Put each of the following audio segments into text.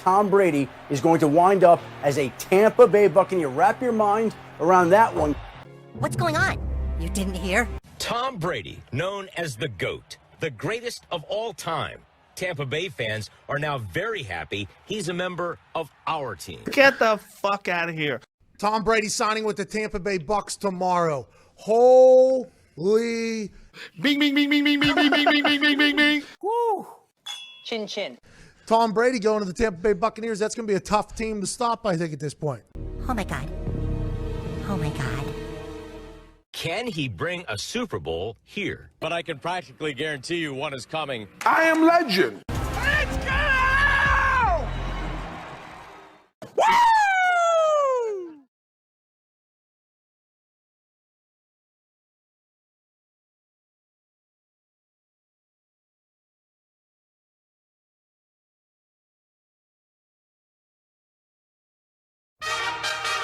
Tom Brady is going to wind up as a Tampa Bay Buccaneer. Wrap your mind around that one. What's going on? You didn't hear? Tom Brady, known as the GOAT, the greatest of all time. Tampa Bay fans are now very happy he's a member of our team. Get the fuck out of here. Tom Brady signing with the Tampa Bay Bucks tomorrow. Holy. Bing, bing, bing, bing, bing, bing, bing, bing, bing, bing, bing, bing, bing. Woo! Chin chin. Tom Brady going to the Tampa Bay Buccaneers. That's going to be a tough team to stop, I think, at this point. Oh my God. Oh my God. Can he bring a Super Bowl here? But I can practically guarantee you one is coming. I am legend. Let's go! Woo!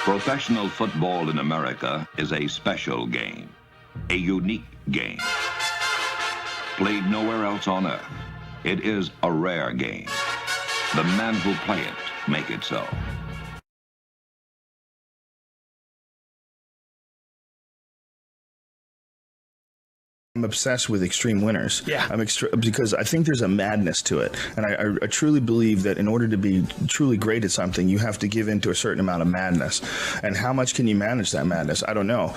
Professional football in America is a special game, a unique game. Played nowhere else on earth, it is a rare game. The men who play it make it so. I'm obsessed with extreme winners. Yeah. Because I think there's a madness to it. And I truly believe that in order to be truly great at something, you have to give in to a certain amount of madness. And how much can you manage that madness? I don't know.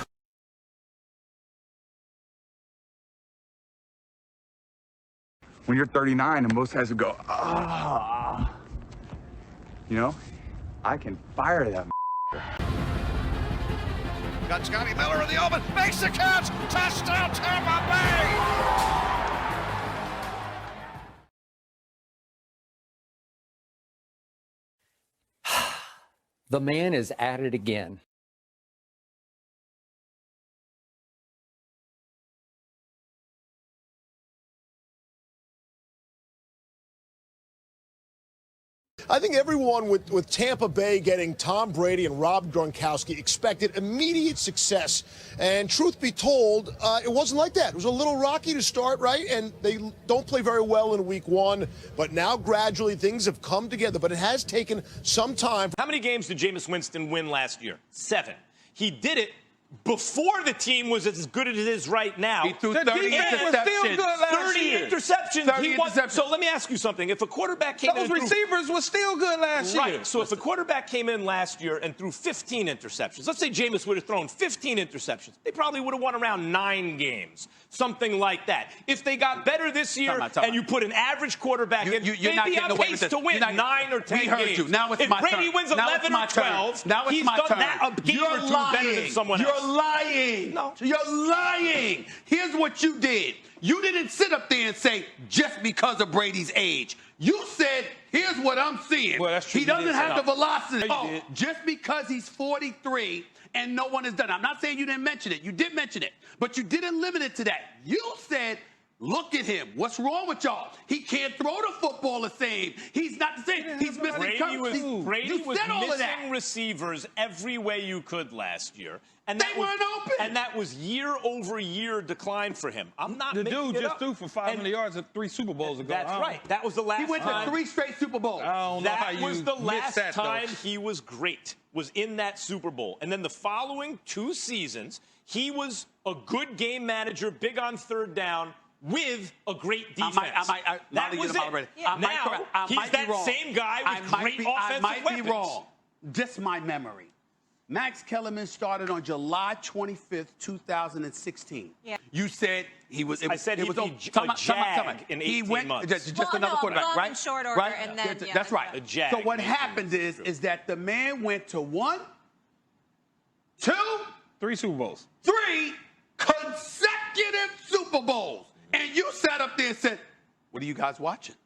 When you're 39 and most guys would go, ah, you know, I can fire that. Got Scotty Miller in the open, makes the catch, touchdown Tampa Bay! The man is at it again. I think everyone with Tampa Bay getting Tom Brady and Rob Gronkowski expected immediate success. And truth be told, it wasn't like that. It was a little rocky to start, right? And they don't play very well in week one. But now gradually things have come together. But it has taken some time. How many games did Jameis Winston win last year? 7. He did it before the team was as good as it is right now. He threw 30 interceptions. 30 interceptions. So let me ask you something. If a quarterback came in, those receivers were still good last year. Right. So if a quarterback came in last year and threw 15 interceptions, let's say Jameis would have thrown 15 interceptions, they probably would have won around 9 games, something like that. If they got better this year and you put an average quarterback in, they'd be on pace to win 9 or 10 games. We heard you. Now it's my turn. If Brady wins 11 or 12, he's done that a game or two better than someone else. You're lying. No. You're lying. Here's what you did. You didn't sit up there and say, just because of Brady's age. You said, here's what I'm seeing. Well, that's true. He doesn't have the velocity. Oh, just because he's 43 and no one has done it. I'm not saying you didn't mention it. You did mention it. But you didn't limit it to that. You said, look at him. What's wrong with y'all? He can't throw the football the same. He's not the same. He's missing Brady was missing receivers every way you could last year. And they weren't open. And that was year-over-year decline for him. I'm not the making dude it just up. threw for 500 yards at 3 Super Bowls ago. That's right. That was the last time. He went to 3 straight Super Bowls. That was the last time he was great, was in that Super Bowl. And then the following 2 seasons, he was a good game manager, big on third down, with a great defense. That was it. Now, he's that same guy with great offensive weapons. I might be wrong. Just my memory. Max Kellerman started on July 25th, 2016. Yeah. You said he was. I said he was a jag in 18 months. Just another quarterback, right? In short order, right? and then, that's right. A jag. So what happens is that the man went to 1, 2, 3 Super Bowls. 3 consecutive Super Bowls. And you sat up there and said, what are you guys watching?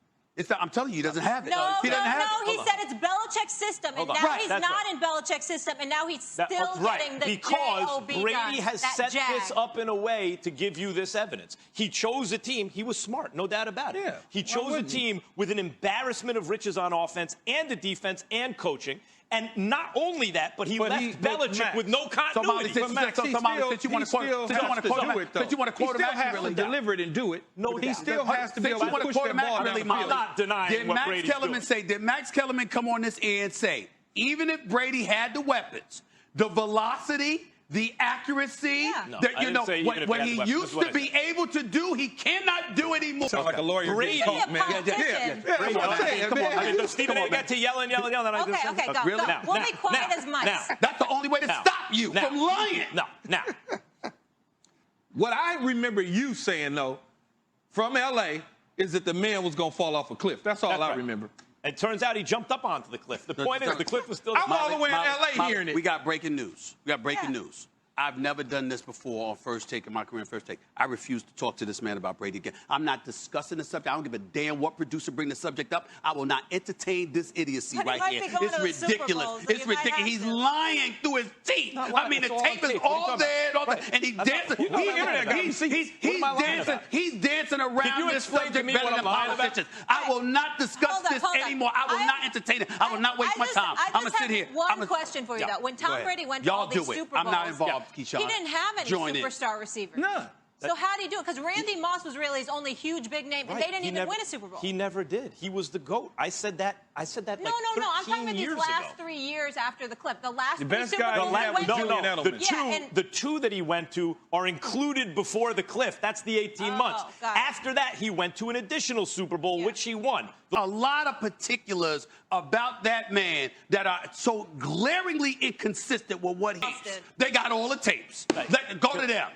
I'm telling you, he doesn't have it. No, he doesn't have it. He said it's Belichick's system, and now he's not in Belichick's system, and now he's still getting the because Brady has set jag. this up in a way to give you this evidence. He chose a team. He was smart, no doubt about it. Yeah, he chose a team with an embarrassment of riches on offense and a defense and coaching. And not only that, but he left Belichick with no continuity. Since you want to quote him accurately, deliver it and do it. No, he still has to be able to push that ball down the field. I'm not denying what Brady's doing. Did Max Kellerman come on this air and say, even if Brady had the weapons, the velocity, the accuracy, when he used to be able to do, he cannot do anymore. Sound like a lawyer. Brady, come on, man. Does Stephen A. get to yelling? Okay, go. Really? Go. We'll be quiet as mice. That's the only way to stop you from lying. Now. What I remember you saying, though, from L.A., is that the man was going to fall off a cliff. That's all I remember. It turns out he jumped up onto the cliff. The point is, the cliff was still... I'm all the way in L.A. hearing it. We got breaking news. News. I've never done this before on First Take in my career in First Take. I refuse to talk to this man about Brady again. I'm not discussing the subject. I don't give a damn what producer bring the subject up. I will not entertain this idiocy right here. It's ridiculous. It's ridiculous. He's lying through his teeth. I mean, the tape is all there, and he's dancing. He's dancing around this subject better than politicians. I will not discuss this anymore. I will not entertain it. I will not waste my time. I'm going to sit here. One question for you, though. When Tom Brady went to all these Super Bowls, I'm not involved. Keyshawn. He didn't have any superstar receivers. No. So how did he do it? Because Randy Moss was really his only huge big name, and they didn't even win a Super Bowl. He never did. He was the GOAT. I said that. No. Like 13 I'm talking about these last 3 years after the clip. The last the three best Super guy Bowls he went to. The two that he went to are included before the cliff. That's the 18 months. After that, he went to an additional Super Bowl, which he won. A lot of particulars about that man that are so glaringly inconsistent with what he is. They got all the tapes. Go to them.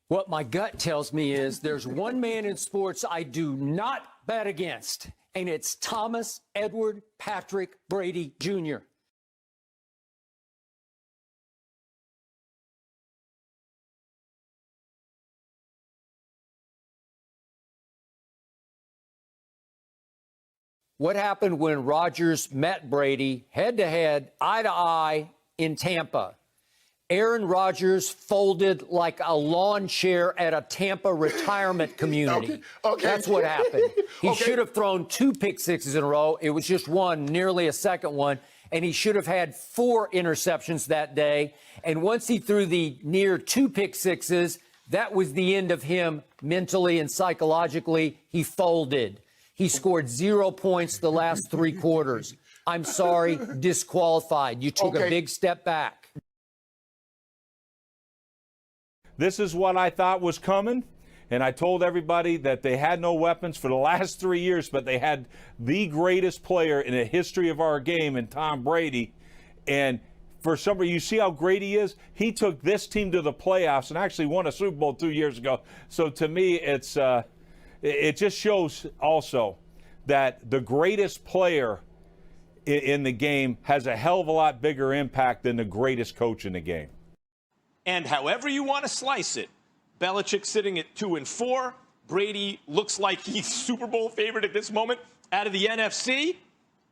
What my gut tells me is there's one man in sports I do not bet against, and it's Thomas Edward Patrick Brady Jr. What happened when Rodgers met Brady head-to-head, eye-to-eye in Tampa? Aaron Rodgers folded like a lawn chair at a Tampa retirement community. That's what happened. He should have thrown 2 pick sixes in a row. It was just one, nearly a second one. And he should have had 4 interceptions that day. And once he threw the near 2 pick sixes, that was the end of him mentally and psychologically. He folded. He scored 0 points the last 3 quarters. I'm sorry, disqualified. You took a big step back. This is what I thought was coming, and I told everybody that they had no weapons for the last 3 years, but they had the greatest player in the history of our game in Tom Brady. And for somebody, you see how great he is? He took this team to the playoffs and actually won a Super Bowl 2 years ago. So to me, it just shows also that the greatest player in the game has a hell of a lot bigger impact than the greatest coach in the game. And however you want to slice it, Belichick sitting at 2-4. Brady looks like he's Super Bowl favorite at this moment. Out of the NFC,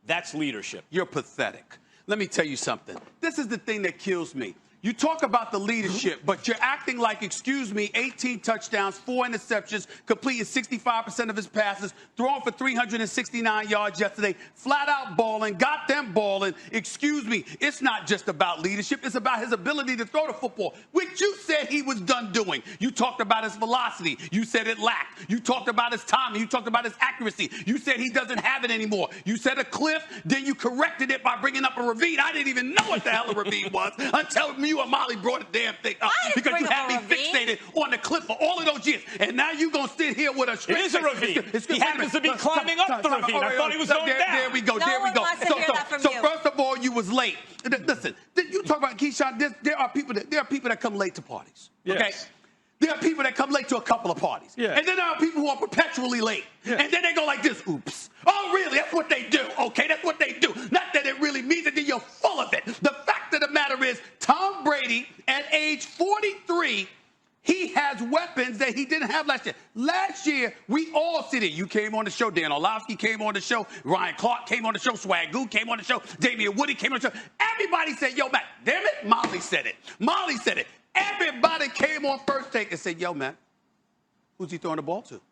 that's leadership. You're pathetic. Let me tell you something. This is the thing that kills me. You talk about the leadership, but you're acting like, 18 touchdowns, 4 interceptions, completing 65% of his passes, throwing for 369 yards yesterday, flat out balling, got them balling. It's not just about leadership. It's about his ability to throw the football, which you said he was done doing. You talked about his velocity. You said it lacked. You talked about his timing. You talked about his accuracy. You said he doesn't have it anymore. You said a cliff, then you corrected it by bringing up a ravine. I didn't even know what the hell a ravine was until you and Molly brought the damn thing up because you had me fixated on the cliff for all of those years. And now you're going to sit here with a straight face. It is a ravine. He happens to be climbing up the ravine. I thought he was going down. There we go. So first of all, you was late. Listen, you talk about Keyshawn, there are people that come late to parties. Yes. Okay? There are people that come late to a couple of parties. Yeah. And then there are people who are perpetually late. Yeah. And then they go like this, oops. Oh, really? That's what they do. Okay, that's what they do. Not that it really means it, then you're full of it. The fact of the matter is, Tom Brady, at age 43, he has weapons that he didn't have last year. Last year, we all said it. You came on the show. Dan Orlovsky came on the show. Ryan Clark came on the show. Swagoo came on the show. Damian Woody came on the show. Everybody said, yo, man, damn it. Molly said it. Molly said it. Everybody came on First Take and said, yo, man, who's he throwing the ball to?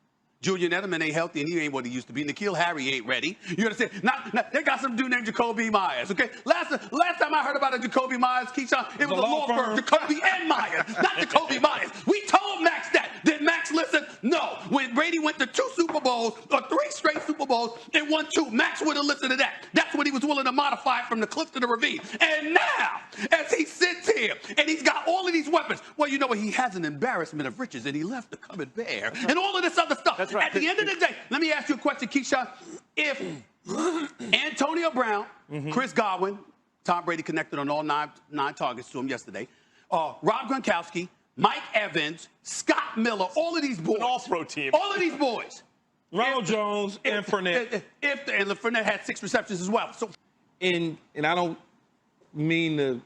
Julian Edelman ain't healthy, and he ain't what he used to be. N'Keal Harry ain't ready. You understand? They got some dude named Jacoby Myers, okay? Last time I heard about a Jacoby Myers, Keyshawn, it was a law firm, Jacoby and Myers, not Jacoby Myers. We told Max that. Did Max listen? No. When Brady went to 2 Super Bowls, or 3 straight Super Bowls, and won 2, Max would have listened to that. That's when he was willing to modify it from the cliff to the ravine. And now, as he sits here, and he's got all of these weapons, well, you know what? He has an embarrassment of riches, and he left the cupboard bare, and all of this other stuff. That's right. At the end of the day, let me ask you a question, Keyshawn. If Antonio Brown, Chris Godwin, Tom Brady connected on all nine targets to him yesterday, Rob Gronkowski, Mike Evans, Scott Miller, all of these boys. An all-pro team. All of these boys. Ronald Jones and Fournette. And Fournette had 6 receptions as well. So, and I don't mean to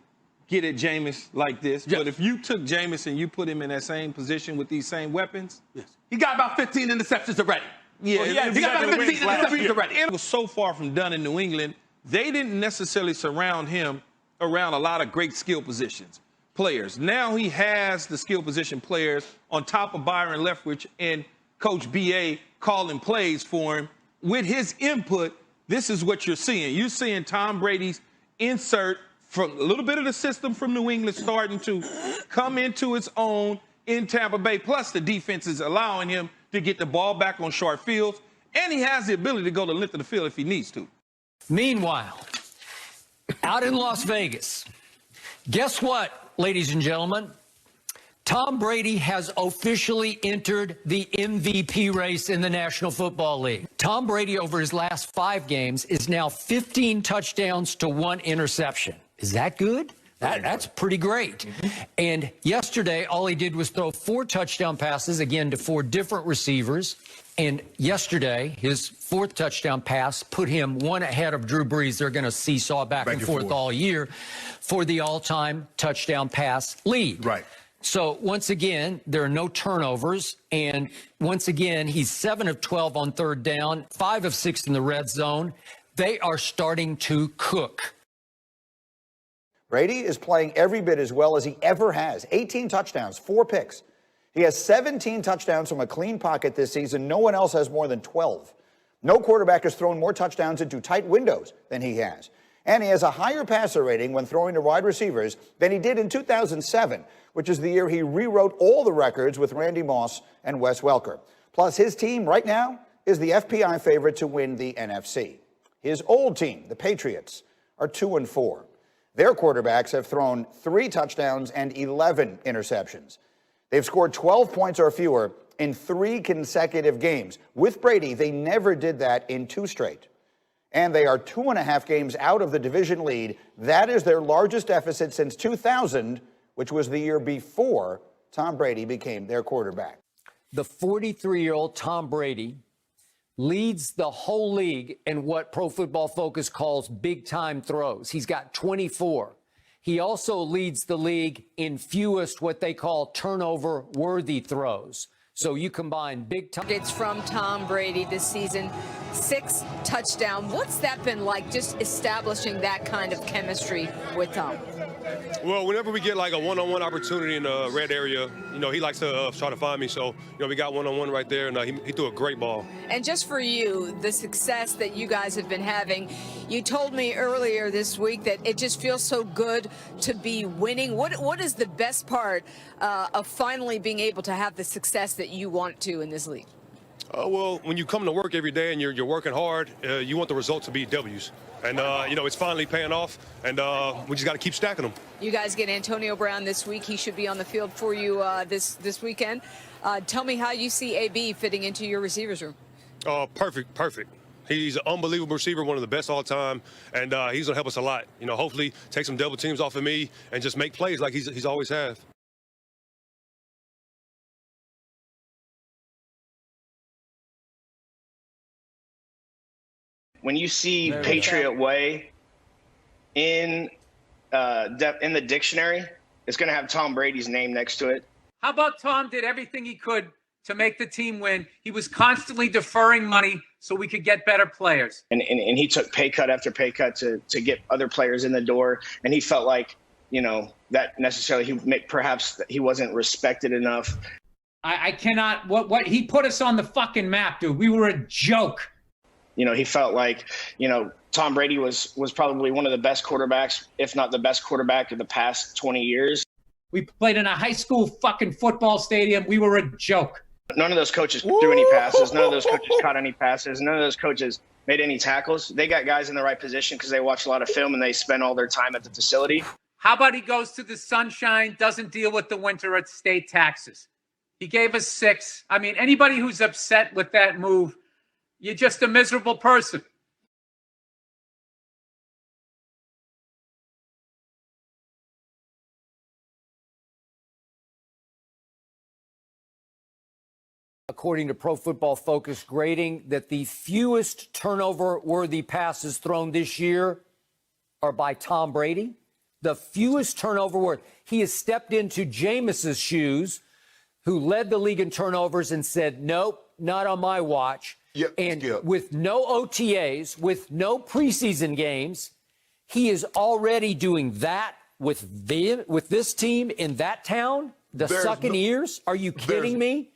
get at Jameis like this, but if you took Jameis and you put him in that same position with these same weapons, he got about 15 interceptions already. Yeah, he got about 15 interceptions already. It was so far from done in New England. They didn't necessarily surround him around a lot of great skill positions players. Now he has the skill position players on top of Byron Leftwich and Coach B.A. calling plays for him. With his input, this is what you're seeing. You're seeing Tom Brady's insert from a little bit of the system from New England starting to come into its own in Tampa Bay. Plus, the defense is allowing him to get the ball back on short fields, and he has the ability to go the length of the field if he needs to. Meanwhile, out in Las Vegas, guess what, ladies and gentlemen? Tom Brady has officially entered the MVP race in the National Football League. Tom Brady, over his last 5 games, is now 15 touchdowns to 1 interception. Is that good? That's pretty great. And yesterday, all he did was throw 4 touchdown passes, again, to 4 different receivers. And yesterday, his 4th touchdown pass put him 1 ahead of Drew Brees. They're going to seesaw back and forth all year for the all-time touchdown pass lead. Right. So, once again, there are no turnovers. And once again, he's 7 of 12 on 3rd down, 5 of 6 in the red zone. They are starting to cook. Brady is playing every bit as well as he ever has. 18 touchdowns, 4 picks. He has 17 touchdowns from a clean pocket this season. No one else has more than 12. No quarterback has thrown more touchdowns into tight windows than he has. And he has a higher passer rating when throwing to wide receivers than he did in 2007, which is the year he rewrote all the records with Randy Moss and Wes Welker. Plus, his team right now is the FPI favorite to win the NFC. His old team, the Patriots, are 2-4. Their quarterbacks have thrown 3 touchdowns and 11 interceptions. They've scored 12 points or fewer in 3 consecutive games. With Brady, they never did that in 2 straight. And they are 2.5 games out of the division lead. That is their largest deficit since 2000, which was the year before Tom Brady became their quarterback. The 43-year-old Tom Brady leads the whole league in what Pro Football Focus calls big-time throws. He's got 24. He also leads the league in fewest what they call turnover-worthy throws. So you combine big time. It's from Tom Brady this season, 6 touchdowns. What's that been like, just establishing that kind of chemistry with Tom? Well, whenever we get like a one-on-one opportunity in the red area, you know, he likes to try to find me. So, you know, we got one-on-one right there, and he threw a great ball. And just for you, the success that you guys have been having, you told me earlier this week that it just feels so good to be winning. What is the best part of finally being able to have the success that you want to in this league? Well, when you come to work every day and you're working hard, you want the result to be W's. And, you know, it's finally paying off, and we just got to keep stacking them. You guys get Antonio Brown this week. He should be on the field for you this weekend. Tell me how you see AB fitting into your receivers room. Perfect. He's an unbelievable receiver, one of the best all time, and he's going to help us a lot. You know, hopefully take some double teams off of me and just make plays like he's always has. When you see Patriot Way in the dictionary, it's going to have Tom Brady's name next to it. How about Tom did everything he could to make the team win? He was constantly deferring money so we could get better players. And he took pay cut after pay cut to get other players in the door. And he felt like, you know, that necessarily perhaps he wasn't respected enough. I cannot. What he put us on the fucking map, dude. We were a joke. You know, he felt like, you know, Tom Brady was probably one of the best quarterbacks, if not the best quarterback of the past 20 years. We played in a high school fucking football stadium. We were a joke. None of those coaches threw any passes. None of those coaches caught any passes. None of those coaches made any tackles. They got guys in the right position because they watch a lot of film and they spend all their time at the facility. How about he goes to the sunshine, doesn't deal with the winter at state taxes? He gave us 6. I mean, anybody who's upset with that move, you're just a miserable person. According to Pro Football Focus grading, that the fewest turnover-worthy passes thrown this year are by Tom Brady. The fewest turnover-worthy. He has stepped into Jameis's shoes, who led the league in turnovers and said, nope, not on my watch. With no OTAs, with no preseason games, he is already doing that with this team in that town? The Buccaneers? Are you kidding me?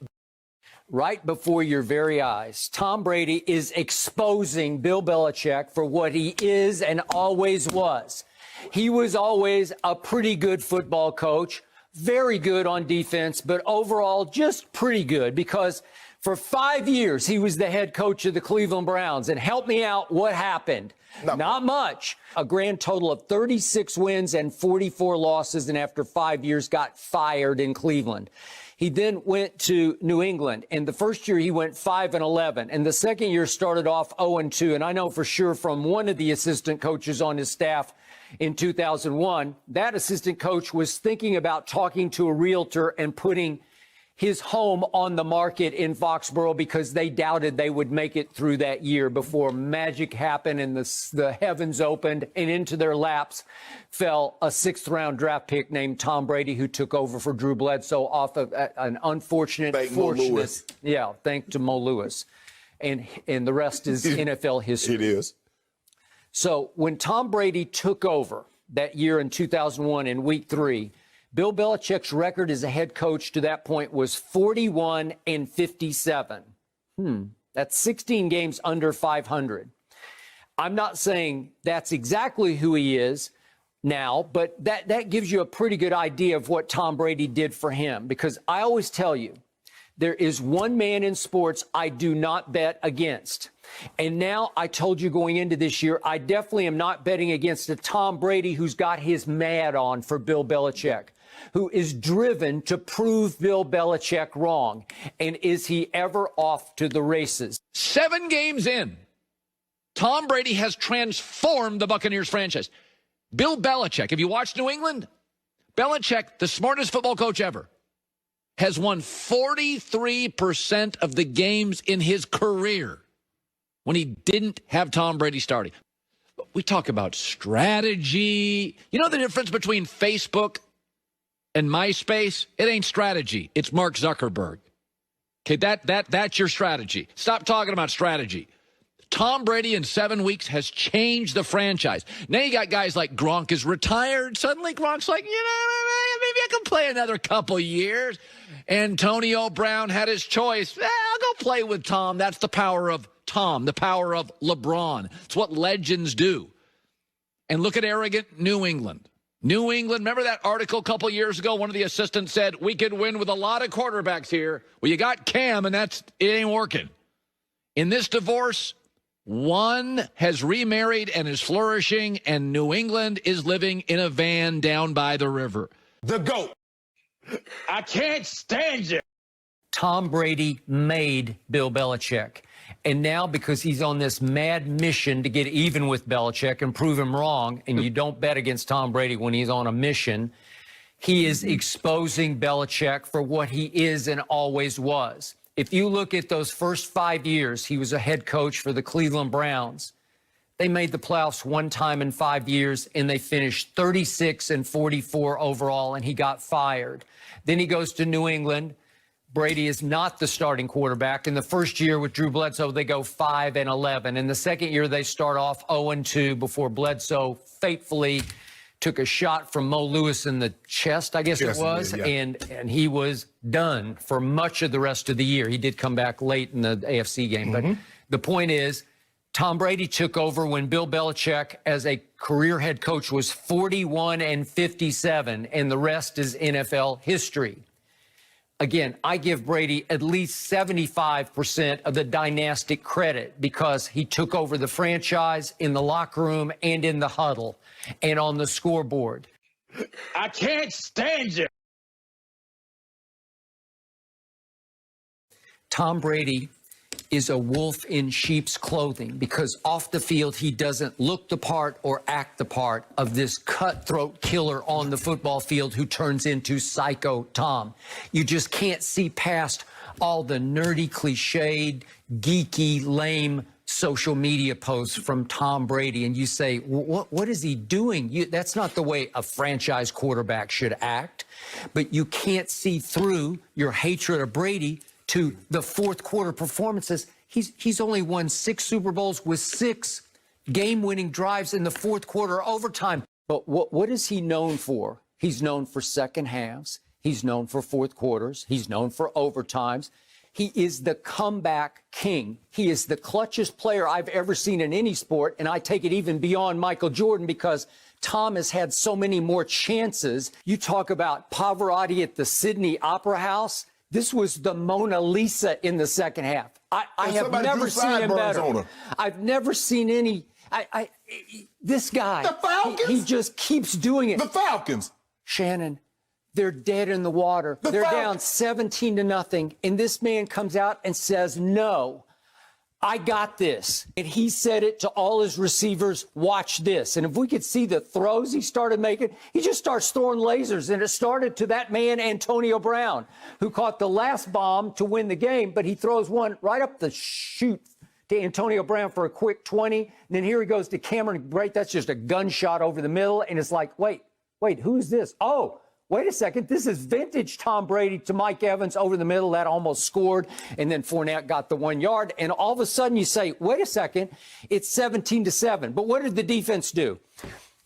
Right before your very eyes, Tom Brady is exposing Bill Belichick for what he is and always was. He was always a pretty good football coach, very good on defense, but overall just pretty good, because for 5 years he was the head coach of the Cleveland Browns. And help me out, what happened? Not much. A grand total of 36 wins and 44 losses, and after 5 years got fired in Cleveland. He then went to New England, and the first year he went 5-11, and the second year started off 0-2. And I know for sure from one of the assistant coaches on his staff in 2001, that assistant coach was thinking about talking to a realtor and putting his home on the market in Foxborough because they doubted they would make it through that year before magic happened and the heavens opened, and into their laps fell a 6th-round draft pick named Tom Brady, who took over for Drew Bledsoe off of an unfortunate, thanks to Mo Lewis. And the rest is NFL history. It is. So when Tom Brady took over that year in 2001 in week 3, Bill Belichick's record as a head coach to that point was 41-57. That's 16 games under 500. I'm not saying that's exactly who he is now, but that gives you a pretty good idea of what Tom Brady did for him, because I always tell you, there is one man in sports I do not bet against. And now I told you going into this year, I definitely am not betting against a Tom Brady who's got his mad on for Bill Belichick, who is driven to prove Bill Belichick wrong. And is he ever off to the races? 7 games in, Tom Brady has transformed the Buccaneers franchise. Bill Belichick, if you watch New England, Belichick, the smartest football coach ever, has won 43% of the games in his career when he didn't have Tom Brady starting. We talk about strategy. You know the difference between Facebook and MySpace? It ain't strategy. It's Mark Zuckerberg. Okay, that's your strategy. Stop talking about strategy. Tom Brady in 7 weeks has changed the franchise. Now you got guys like Gronk is retired. Suddenly Gronk's like, maybe I can play another couple years. Antonio Brown had his choice. I'll go play with Tom. That's the power of Tom, the power of LeBron. It's what legends do. And look at arrogant New England. New England, remember that article a couple years ago? One of the assistants said, we could win with a lot of quarterbacks here. Well, you got Cam, and it ain't working. In this divorce, one has remarried and is flourishing, and New England is living in a van down by the river. The GOAT. I can't stand you. Tom Brady made Bill Belichick. And now, because he's on this mad mission to get even with Belichick and prove him wrong, and you don't bet against Tom Brady when he's on a mission, he is exposing Belichick for what he is and always was. If you look at those first 5 years, he was a head coach for the Cleveland Browns. They made the playoffs one time in 5 years, and they finished 36-44 overall, and he got fired. Then he goes to New England. Brady is not the starting quarterback. In the first year with Drew Bledsoe, they go 5-11. In the second year, they start off 0-2 before Bledsoe fatefully took a shot from Mo Lewis in the chest, I guess it was, and he was done for much of the rest of the year. He did come back late in the AFC game, but the point is, Tom Brady took over when Bill Belichick, as a career head coach, was 41-57, and the rest is NFL history. Again, I give Brady at least 75% of the dynastic credit because he took over the franchise in the locker room and in the huddle and on the scoreboard. I can't stand you. Tom Brady is a wolf in sheep's clothing because off the field, he doesn't look the part or act the part of this cutthroat killer on the football field who turns into Psycho Tom. You just can't see past all the nerdy, cliched, geeky, lame social media posts from Tom Brady. And you say, what is he doing? That's not the way a franchise quarterback should act. But you can't see through your hatred of Brady to the fourth quarter performances. He's only won 6 Super Bowls with 6 game-winning drives in the fourth quarter overtime. But what is he known for? He's known for second halves. He's known for fourth quarters. He's known for overtimes. He is the comeback king. He is the clutchest player I've ever seen in any sport, and I take it even beyond Michael Jordan because Tom has had so many more chances. You talk about Pavarotti at the Sydney Opera House. This was the Mona Lisa in the second half. I have never seen him better. I've never seen any. This guy, the Falcons? He just keeps doing it. The Falcons. Shannon, they're dead in the water. They're down 17-0, and this man comes out and says, "No, I got this." And he said it to all his receivers, watch this. And if we could see the throws he started making, he just starts throwing lasers. And it started to that man, Antonio Brown, who caught the last bomb to win the game, but he throws one right up the chute to Antonio Brown for a quick 20. And then here he goes to Cameron Brate. That's just a gunshot over the middle. And it's like, wait, who's this? Oh, wait a second. This is vintage Tom Brady to Mike Evans over the middle. That almost scored. And then Fournette got the 1 yard. And all of a sudden you say, wait a second, it's 17-7. But what did the defense do?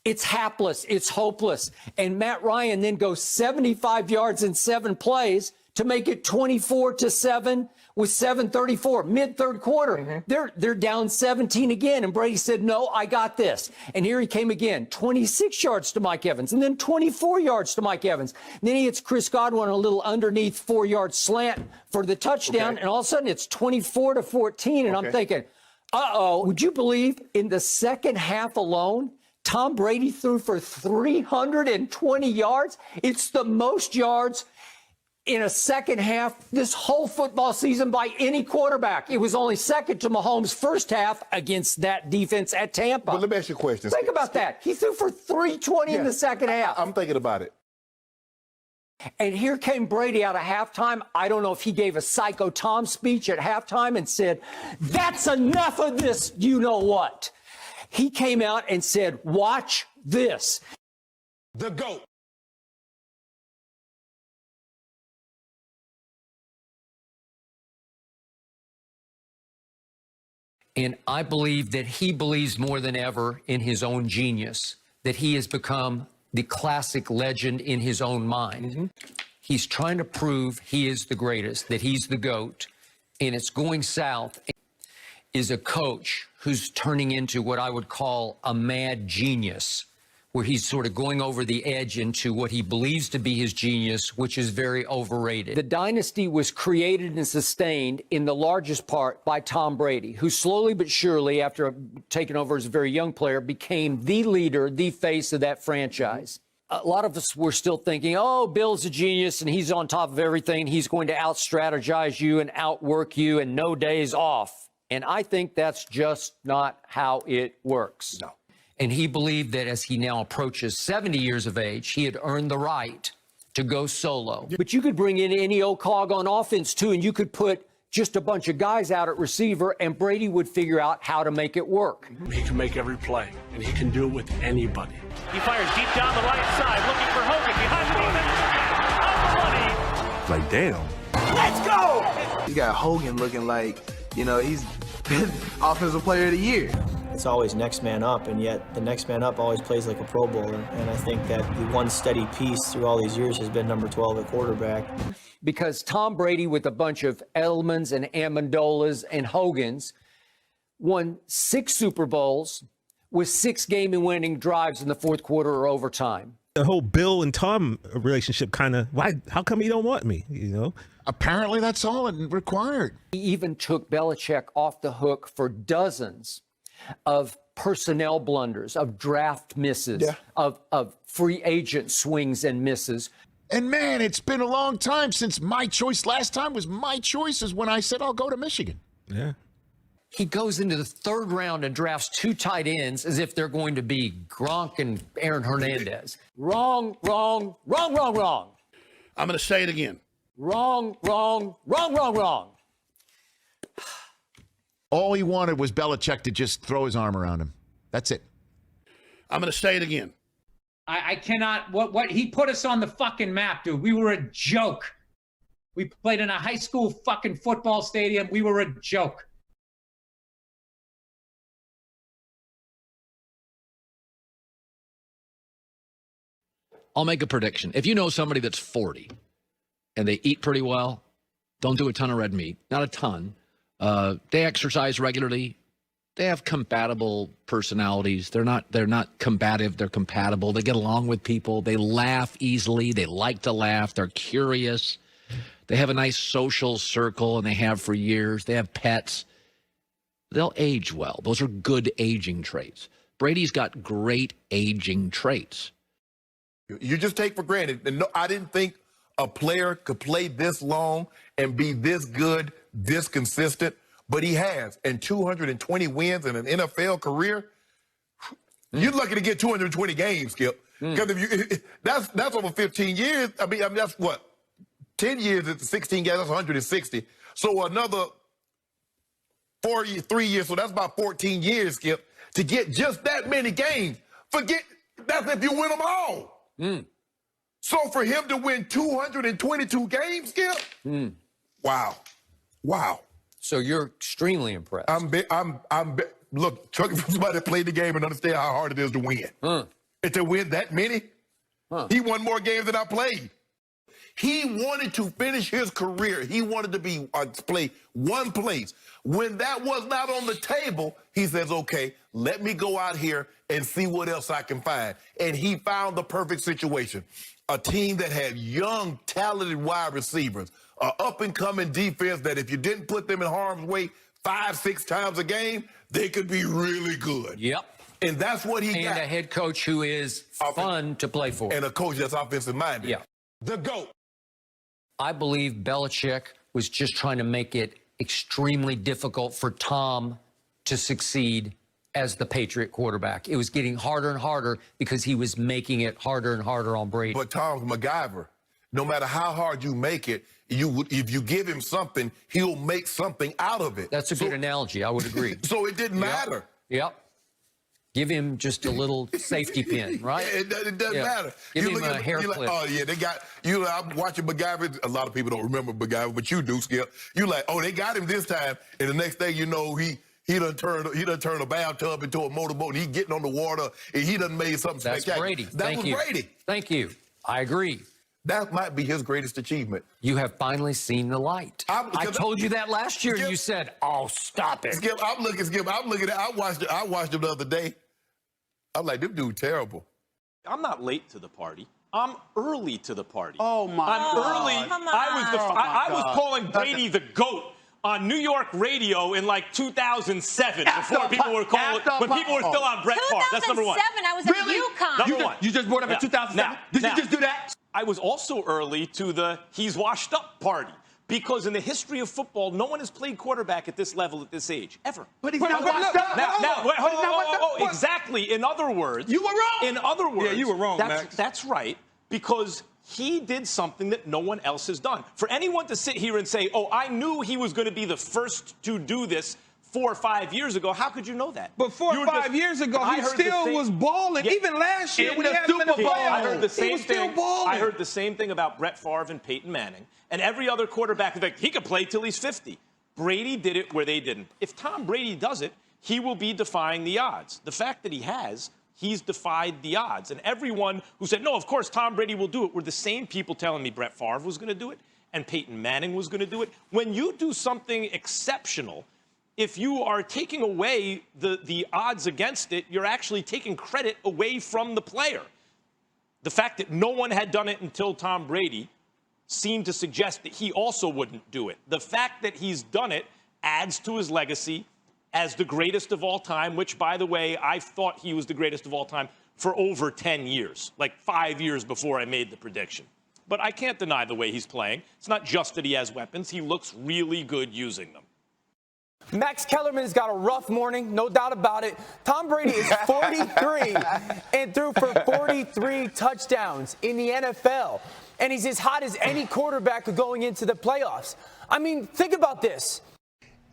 It's hapless. It's hopeless. And Matt Ryan then goes 75 yards in 7 plays to make it 24-7 with 7:34, mid-third quarter. They're down 17 again. And Brady said, no, I got this. And here he came again, 26 yards to Mike Evans, and then 24 yards to Mike Evans. And then he hits Chris Godwin a little underneath 4-yard slant for the touchdown. And all of a sudden it's 24-14. And I'm thinking, would you believe in the second half alone, Tom Brady threw for 320 yards? It's the most yards in a second half this whole football season by any quarterback. It was only second to Mahomes' first half against that defense at Tampa. But let me ask you a question. Think about that. He threw for 320 in the second half. I'm thinking about it. And here came Brady out of halftime. I don't know if he gave a Psycho Tom speech at halftime and said, that's enough of this, you know what. He came out and said, watch this. The GOAT. And I believe that he believes more than ever in his own genius, that he has become the classic legend in his own mind. He's trying to prove he is the greatest, that he's the GOAT, and it's going south. Is a coach who's turning into what I would call a mad genius, where he's sort of going over the edge into what he believes to be his genius, which is very overrated. The dynasty was created and sustained in the largest part by Tom Brady, who slowly but surely, after taking over as a very young player, became the leader, the face of that franchise. A lot of us were still thinking, oh, Bill's a genius and he's on top of everything. He's going to out-strategize you and outwork you and no days off. And I think that's just not how it works. No. And he believed that as he now approaches 70 years of age, he had earned the right to go solo. But you could bring in any old cog on offense, too, and you could put just a bunch of guys out at receiver, and Brady would figure out how to make it work. He can make every play, and he can do it with anybody. He fires deep down the right side, looking for Hogan behind the defense. On the money. Like, damn. Let's go! You got Hogan looking like, he's been Offensive Player of the Year. it's always next man up, and yet the next man up always plays like a Pro Bowler. And I think that the one steady piece through all these years has been number 12 at quarterback. Because Tom Brady, with a bunch of Edelmans and Amendolas and Hogans, won 6 Super Bowls with 6 game-winning drives in the fourth quarter or overtime. The whole Bill and Tom relationship how come you don't want me, Apparently that's all it required. He even took Belichick off the hook for dozens of personnel blunders, of draft misses, of free agent swings and misses. And man, it's been a long time since my choice last time was my choice is when I said I'll go to Michigan. Yeah. He goes into the 3rd round and drafts 2 tight ends as if they're going to be Gronk and Aaron Hernandez. Wrong, wrong, wrong, wrong, wrong. I'm going to say it again. Wrong, wrong, wrong, wrong, wrong. All he wanted was Belichick to just throw his arm around him. That's it. I'm going to say it again. I cannot. What he put us on the fucking map, dude. We were a joke. We played in a high school fucking football stadium. We were a joke. I'll make a prediction. If you know somebody that's 40 and they eat pretty well, don't do a ton of red meat, not a ton. They exercise regularly. They have compatible personalities. They're not combative. They're compatible. They get along with people. They laugh easily. They like to laugh. They're curious. They have a nice social circle, and they have for years. They have pets. They'll age well. Those are good aging traits. Brady's got great aging traits. You just take for granted. And no, I didn't think a player could play this long and be this good, this consistent, but he has. And 220 wins in an NFL career, you're lucky to get 220 games, Skip. Because if you that's over 15 years. I mean that's what? 10 years at 16 games, that's 160. So another 3 years, so that's about 14 years, Skip, to get just that many games. Forget that's if you win them all. So for him to win 222 games, Skip, wow. So you're extremely impressed. Look, talking from somebody that played the game and understand how hard it is to win. And to win that many, he won more games than I played. He wanted to finish his career. He wanted to play one place. When that was not on the table, he says, okay, let me go out here and see what else I can find. And he found the perfect situation. A team that had young, talented wide receivers, an up-and-coming defense that if you didn't put them in harm's way 5-6 times a game, they could be really good. Yep. And that's what he got. And a head coach who is fun to play for. And a coach that's offensive-minded. Yeah. The GOAT. I believe Belichick was just trying to make it extremely difficult for Tom to succeed as the Patriot quarterback. It was getting harder and harder because he was making it harder and harder on Brady. But Tom's MacGyver. No matter how hard you make it, if you give him something, he'll make something out of it. That's a good analogy. I would agree. So it didn't matter. Yep. Give him just a little safety pin, right? It doesn't matter. Give him a hair clip. Oh, yeah, they got, I'm watching MacGyver. A lot of people don't remember MacGyver, but you do, Skip. You like, oh, they got him this time. And the next thing you know, he done turned a bathtub into a motorboat, and he getting on the water, and he done made something spectacular. Brady. That was Brady. Thank you. I agree. That might be his greatest achievement. You have finally seen the light. I told you that last year, and you said, oh, stop it. Skip, I'm looking at I watched him the other day. I'm like, this dude terrible. I'm not late to the party. I'm early to the party. Oh, my I'm God. early. Come I was God. calling Brady the GOAT on New York radio in like 2007 before people were calling, when people were still on Brett Favre. That's number one. 2007, I was at UConn. Number one. You just brought up in 2007? Did you just do that? I was also early to the he's washed up party. Because in the history of football, no one has played quarterback at this level at this age, ever. But he's not washed up. Exactly. In other words. You were wrong. In other words. Yeah, you were wrong, Max. That's right. Because he did something that no one else has done. For anyone to sit here and say, oh, I knew he was going to be the first to do this 4 or 5 years ago, how could you know that? But 4 or 5 years ago, he still was balling. Yeah. Even last year, when he had him in the playoffs, I heard the same he was still balling. I heard the same thing about Brett Favre and Peyton Manning. And every other quarterback, like, he could play till he's 50. Brady did it where they didn't. If Tom Brady does it, he will be defying the odds. The fact that he has, he's defied the odds. And everyone who said, no, of course, Tom Brady will do it, were the same people telling me Brett Favre was going to do it and Peyton Manning was going to do it. When you do something exceptional, if you are taking away the odds against it, you're actually taking credit away from the player. The fact that no one had done it until Tom Brady seemed to suggest that he also wouldn't do it. The fact that he's done it adds to his legacy as the greatest of all time, which, by the way, I thought he was the greatest of all time for over 10 years, like 5 years before I made the prediction. But I can't deny the way he's playing. It's not just that he has weapons. He looks really good using them. Max Kellerman's got a rough morning, no doubt about it. Tom Brady is 43 and threw for 43 touchdowns in the NFL. And he's as hot as any quarterback going into the playoffs. I mean, think about this.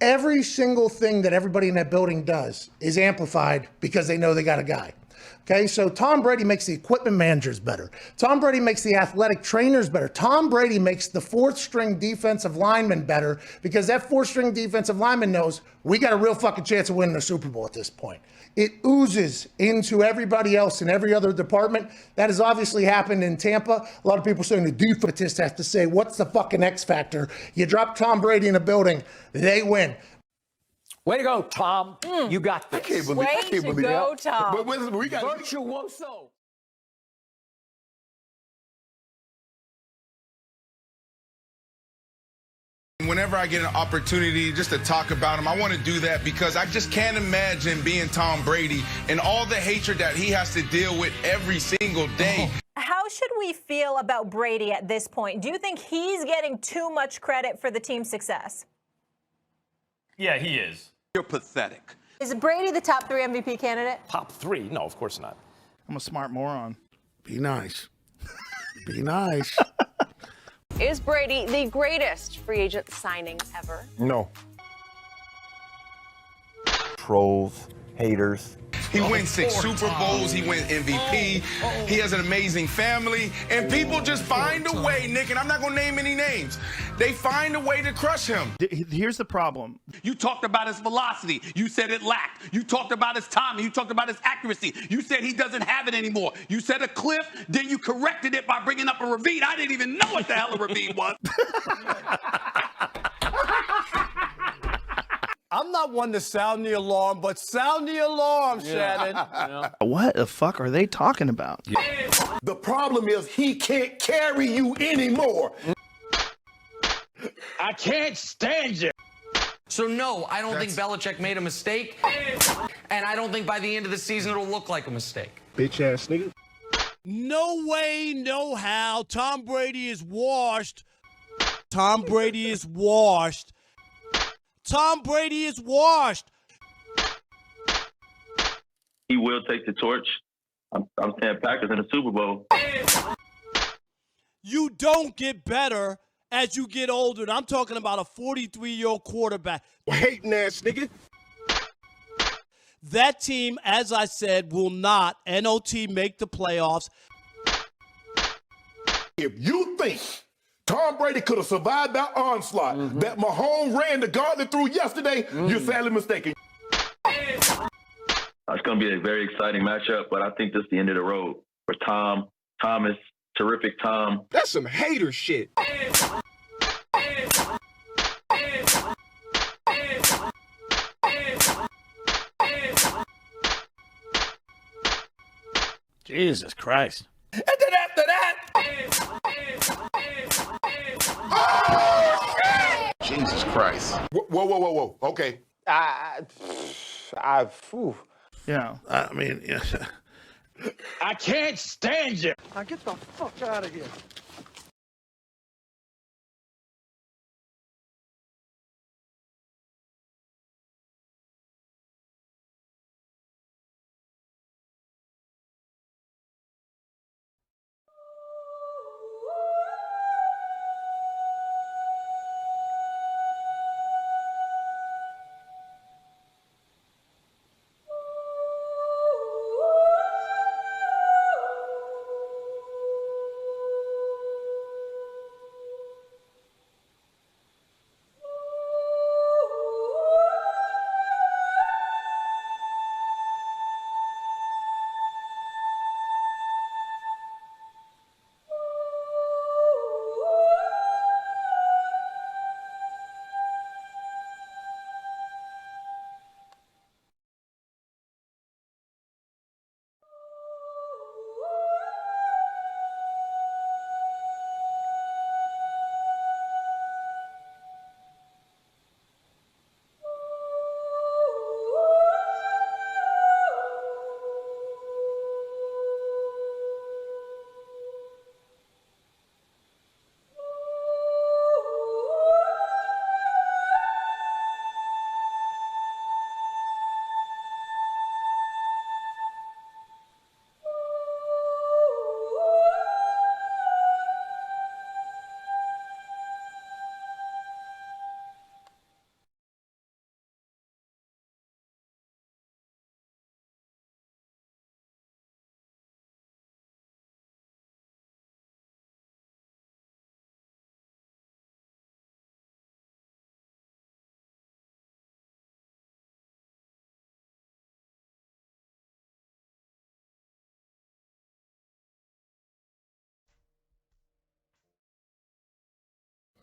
Every single thing that everybody in that building does is amplified because they know they got a guy. Okay, so Tom Brady makes the equipment managers better. Tom Brady makes the athletic trainers better. Tom Brady makes the fourth-string defensive lineman better because that fourth-string defensive lineman knows we got a real fucking chance of winning the Super Bowl at this point. It oozes into everybody else in every other department. That has obviously happened in Tampa. A lot of people saying the defense have to say, what's the fucking X factor? You drop Tom Brady in a building, they win. Way to go, Tom. You got this. I can't believe Way to go, Tom. But listen, we got Virtuoso. Whenever I get an opportunity just to talk about him, I want to do that because I just can't imagine being Tom Brady and all the hatred that he has to deal with every single day. How should we feel about Brady at this point? Do you think he's getting too much credit for the team's success? Yeah, he is. You're pathetic. Is Brady the top 3 MVP candidate? Top 3? No, of course not. I'm a smart moron. Be nice. Be nice. Is Brady the greatest free agent signing ever? No. Trolls, haters. He wins 6 Super Bowls. He wins MVP. He has an amazing family. And people just find a way, Nick, and I'm not going to name any names. They find a way to crush him. Here's the problem. You talked about his velocity. You said it lacked. You talked about his timing. You talked about his accuracy. You said he doesn't have it anymore. You said a cliff, then you corrected it by bringing up a ravine. I didn't even know what the hell a ravine was. I'm not one to sound the alarm, but sound the alarm, Shannon. What the fuck are they talking about? The problem is he can't carry you anymore. I can't stand you. So, no, I don't think Belichick made a mistake. And I don't think by the end of the season it'll look like a mistake. Bitch ass nigga. No way, no how. Tom Brady is washed. Tom Brady is washed. Tom Brady is washed. He will take the torch. I'm saying Packers in the Super Bowl. You don't get better as you get older. And I'm talking about a 43-year-old quarterback. Hating ass nigga. That team, as I said, will not, NOT, make the playoffs. If you think Tom Brady could have survived that onslaught that Mahomes ran the gauntlet through yesterday, you're sadly mistaken. It's going to be a very exciting matchup, but I think this is the end of the road for Tom. Tom is terrific, Tom. That's some hater shit. Jesus Christ. And then after that, Jesus Christ. Whoa. Okay. Yeah. I mean, yeah. I can't stand you. Now get the fuck out of here.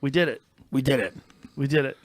We did it. We did it. We did it.